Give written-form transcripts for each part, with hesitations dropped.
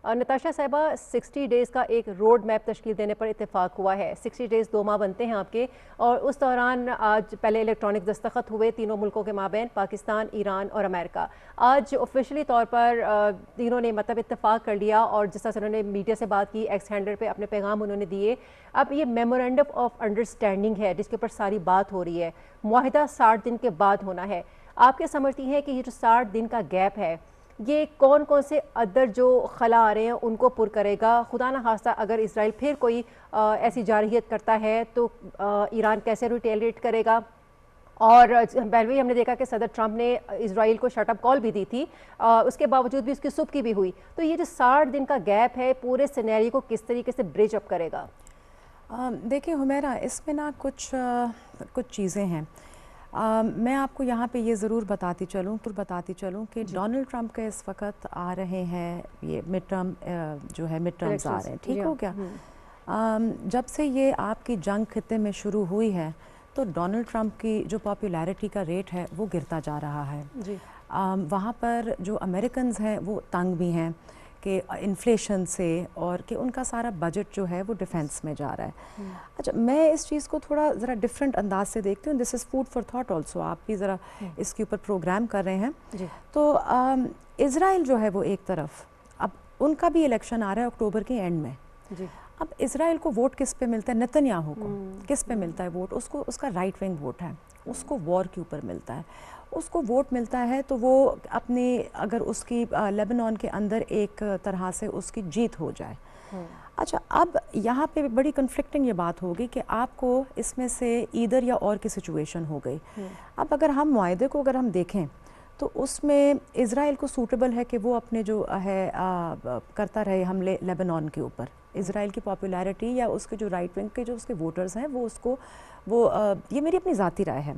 नताशा साहिबा 60 डेज़ का एक रोड मैप तश्कील देने पर इत्तेफाक हुआ है। 60 डेज़ 2 माह बनते हैं आपके, और उस दौरान आज पहले इलेक्ट्रॉनिक दस्तखत हुए तीनों मुल्कों के माबैन, पाकिस्तान, ईरान और अमेरिका। आज ऑफिशियली तौर पर तीनों ने मतलब इत्तेफाक कर लिया, और जिस तरह से उन्होंने मीडिया से बात की, एक्स हैंडल पे अपने पैगाम उन्होंने दिए। अब ये मेमोरेंडम ऑफ अंडरस्टैंडिंग है जिसके ऊपर सारी बात हो रही है। मुआहिदा 60 दिन के बाद होना है। आप क्या समझती हैं कि ये जो 60 दिन का गैप है, ये कौन कौन से अदर जो खला आ रहे हैं उनको पुर करेगा? खुदा ना खास्ता अगर इसराइल फिर कोई ऐसी जारहियत करता है तो ईरान कैसे रिटेलिएट करेगा? और पहले ही हमने देखा कि सदर ट्रंप ने इसराइल को शटअप कॉल भी दी थी, उसके बावजूद भी उसकी सुबह की भी हुई। तो ये जो 60 दिन का गैप है, पूरे सिनेरियो को किस तरीके से ब्रिज अप करेगा? देखिए हुमैरा, इसमें ना कुछ चीज़ें हैं। मैं आपको यहाँ पे ये ज़रूर बताती चलूँ कि डोनाल्ड ट्रंप के इस वक्त आ रहे हैं, ये मिड टर्म जो है मिड टर्म्स आ रहे हैं, ठीक हो गया। जब से ये आपकी जंग खित्ते में शुरू हुई है तो डोनाल्ड ट्रंप की जो पॉपुलैरिटी का रेट है वो गिरता जा रहा है जी। वहाँ पर जो अमेरिकन्स हैं वो तंग भी हैं कि इन्फ्लेशन से, और कि उनका सारा बजट जो है वो डिफेंस में जा रहा है। अच्छा, मैं इस चीज़ को थोड़ा ज़रा डिफरेंट अंदाज से देखती हूँ। This is food for thought also, आप भी ज़रा इसके ऊपर प्रोग्राम कर रहे हैं जी। तो इज़राइल जो है वो एक तरफ, अब उनका भी इलेक्शन आ रहा है अक्टूबर के एंड में जी। अब इज़राइल को वोट किस पे मिलता है? नेतन्याहू को किस पे मिलता है वोट? उसको उसका राइट विंग वोट है, उसको वॉर के ऊपर मिलता है। उसको वोट मिलता है तो वो अपने, अगर उसकी लेबनान के अंदर एक तरह से उसकी जीत हो जाए। अच्छा, अब यहाँ पे बड़ी कन्फ्लिक्टिंग ये बात होगी कि आपको इसमें से ईदर या और की सिचुएशन हो गई। अब अगर हम मुआहदे को अगर हम देखें तो उसमें इज़राइल को सूटेबल है कि वो अपने जो है करता रहे हमले लेबनान के ऊपर। इज़राइल की पॉपुलैरिटी या उसके जो राइट विंग के जो उसके वोटर्स हैं वो उसको ये मेरी अपनी ज़ाती राय है।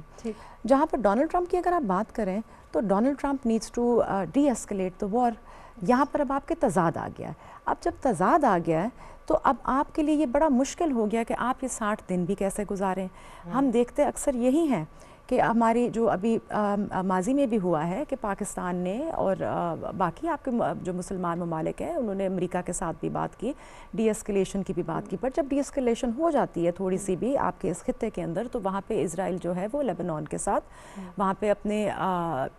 जहाँ पर डोनाल्ड ट्रंप की अगर आप बात करें तो Donald Trump needs to de-escalate the war. यहाँ पर अब आपके तजाद आ गया है। अब जब तजाद आ गया है तो अब आपके लिए ये बड़ा मुश्किल हो गया कि आप ये 60 दिन भी कैसे गुजारें। हम देखते अक्सर यही हैं कि हमारी जो अभी माजी में भी हुआ है कि पाकिस्तान ने और बाकी आपके जो मुसलमान ममालिक हैं उन्होंने अमेरिका के साथ भी बात की, डी एस्केलेशन की भी बात की। पर जब डी एस्केलेशन हो जाती है थोड़ी सी भी आपके इस खित्ते के अंदर, तो वहाँ पे इज़राइल जो है वो लेबनान के साथ वहाँ पे अपने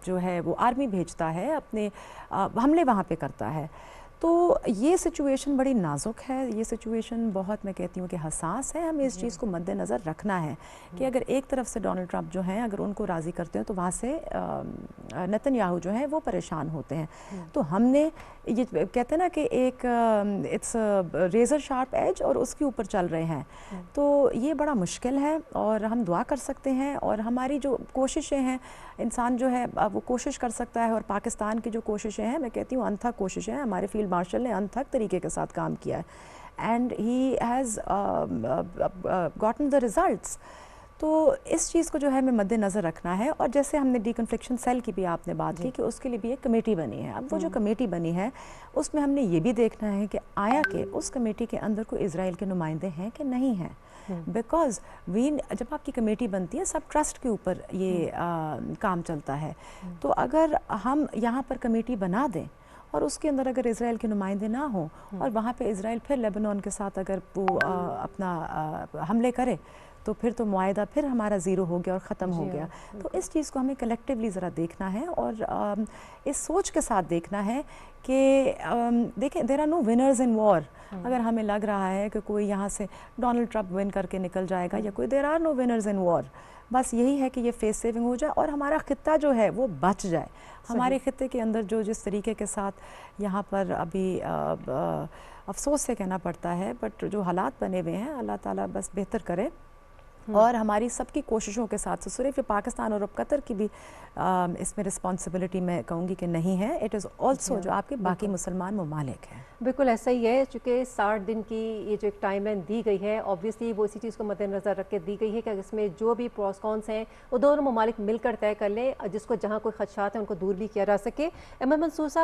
जो है वो आर्मी भेजता है, अपने हमले वहाँ पे करता है। तो ये सिचुएशन बड़ी नाजुक है, ये सिचुएशन बहुत, मैं कहती हूँ कि हसास है। हमें इस चीज़ को मद्देनज़र रखना है कि अगर एक तरफ से डोनाल्ड ट्रंप जो हैं अगर उनको राज़ी करते हैं तो वहाँ से नेतन्याहू जो हैं वो परेशान होते हैं। तो हमने ये कहते हैं ना कि एक इट्स रेज़र शार्प एज, और उसके ऊपर चल रहे हैं। तो ये बड़ा मुश्किल है, और हम दुआ कर सकते हैं, और हमारी जो कोशिशें हैं, इंसान जो है वो कोशिश कर सकता है। और पाकिस्तान की जो कोशिशें हैं, मैं कहती हूँ अनथक कोशिशें हैं, हमारे फील्ड मार्शल ने अनथक तरीके के साथ काम किया है and he has gotten the results. तो इस चीज़ को जो है हमें मद्देनज़र रखना है। और जैसे हमने डीकन्फ्लिक्शन सेल की भी आपने बात की कि उसके लिए भी एक कमेटी बनी है। अब वो जो कमेटी बनी है उसमें हमने ये भी देखना है कि आया कि उस कमेटी के अंदर कोई इज़राइल के नुमाइंदे हैं कि नहीं हैं। बिकॉज जब आपकी कमेटी बनती है सब ट्रस्ट के ऊपर ये काम चलता है। तो अगर हम यहाँ पर कमेटी बना दें और उसके अंदर अगर इज़राइल के नुमाइंदे ना हों और वहाँ पे इज़राइल फिर लेबनान के साथ अगर वो अपना हमले करे, तो फिर तो मुआहदा फिर हमारा ज़ीरो हो गया और ख़त्म हो गया। तो इस चीज़ को हमें कलेक्टिवली ज़रा देखना है, और इस सोच के साथ देखना है कि देखें, there are no winners in war. अगर हमें लग रहा है कि कोई यहाँ से डोनाल्ड ट्रंप विन करके निकल जाएगा या कोई, there are no winners in war. बस यही है कि ये फेस सेविंग हो जाए और हमारा खित्ता जो है वो बच जाए। हमारे खित्ते के अंदर जो जिस तरीके के साथ यहाँ पर अभी अफसोस से कहना पड़ता है, बट जो हालात बने हुए हैं, अल्लाह ताला बस बेहतर करे। और हमारी सबकी कोशिशों के साथ सिर्फ पाकिस्तान और अब कतर की भी इसमें रिस्पॉन्सिबिलिटी मैं कहूँगी कि नहीं है, इट इज़ ऑल्सो जो आपके बाकी मुसलमान ममालिक हैं। बिल्कुल ऐसा ही है, चूँकि 60 दिन की ये जो एक टाइम लाइन दी गई है, ऑब्वियसली वो इसी चीज़ को मद्देनज़र रख के दी गई है कि इसमें जो भी प्रोस कॉन्स हैं वो दोनों ममालिक मिलकर तय कर लें, जिसको जहाँ कोई खदशात हैं उनको दूर भी किया जा सके। अहमद मंसूर साहब,